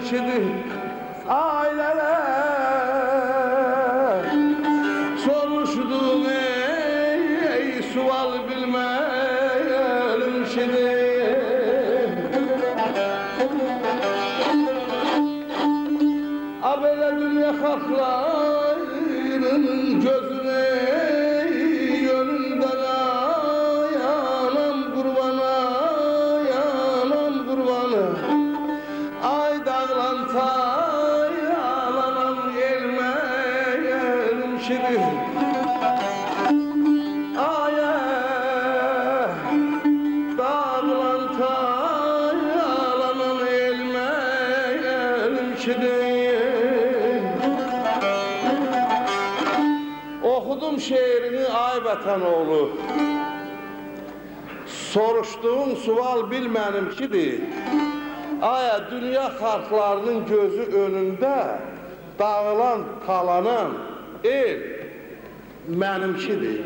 kişidir aileler. Soruşdum ey sual bilmeyelim kişidir. Böyle dünya halklarının gözüne yönünden yanam kurbana, yanam kurbanı. Ay dağlanta yalanam gelmeyelim şirin. Ay dağlanta yalanam gelmeyelim şirin. Okudum şiirini ay vatanoğlu. Soruştuğum sual bilmenimkidir. Aya dünya halklarının gözü önünde dağılan talanan el menimkidir.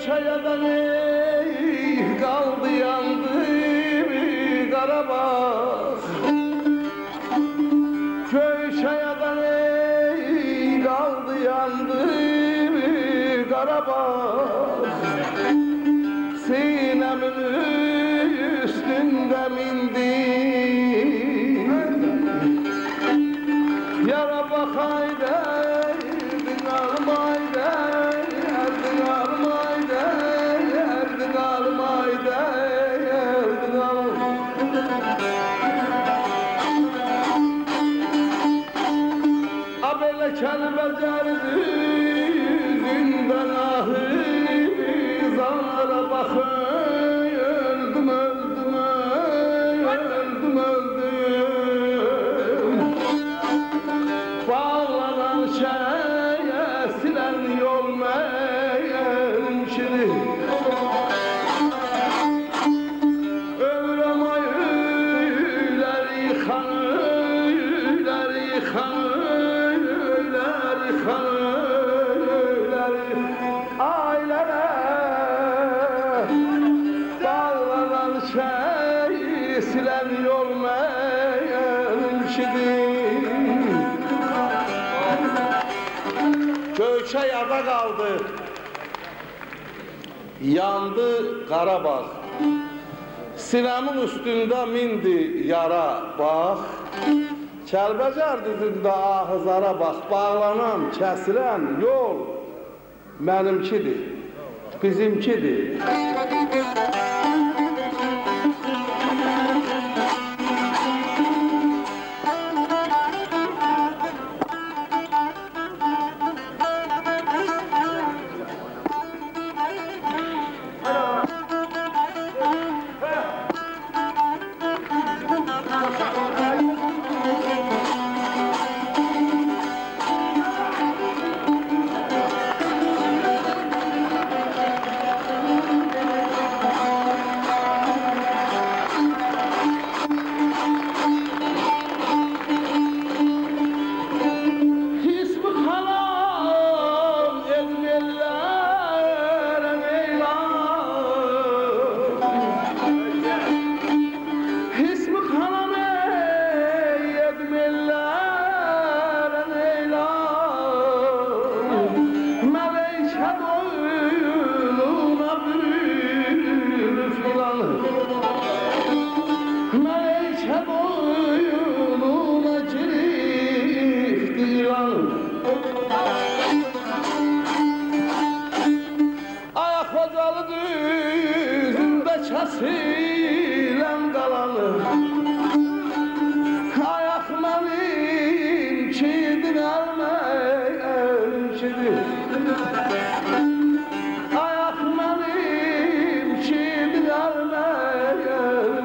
Çayadan kaldı yandı bir Karabağ. Köy çayadan kaldı yandı bir Karabağ. Sinemin üstünde mindi yara bak haydi erdin haydi erdin haydi erdin haydi erdin abele kelbecerdi yüzünden ahı zanlara bakın öldüm öldüm öldüm öldüm bağlanan şeye silen yol menşiri ömrüm ayılar yıkan öyler yıkan öyler yıkan öyler ailere bağlanan şey silen yol menşiri Göçe yada kaldı, yandı Karabağ. Sinemin üstünde mindi yara bak. Kəlbəcər düzündə ahızlara bak. Bağlanan, kesilen yol benimkidir, bizimkidir. Ayak mənim çiğdilər məyər,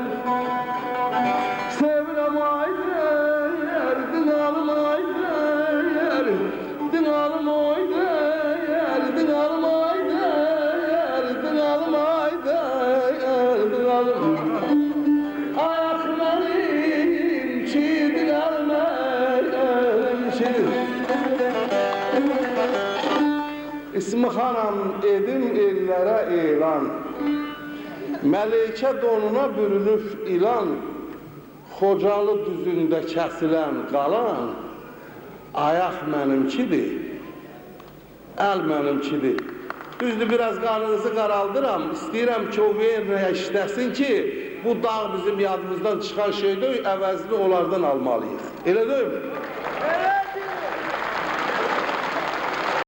sevirəm aydər, dinalım aydər, dinalım aydər, dinalım aydər, dinalım aydər, dinalım. Ayak mənim çiğdilər məyər, İsmi xanam edim ellərə elan, Məleykə donuna bürünüb ilan, Xocalı düzündə kəsilən qalan, ayaq mənimkidir, əl mənimkidir. Düzdür, biraz qarnınızı qaraldıram, istəyirəm ki, o verməyə işləsin ki, bu dağ bizim yadımızdan çıxan şeydir, əvəzini onlardan almalıyıq. Elə deyil mi?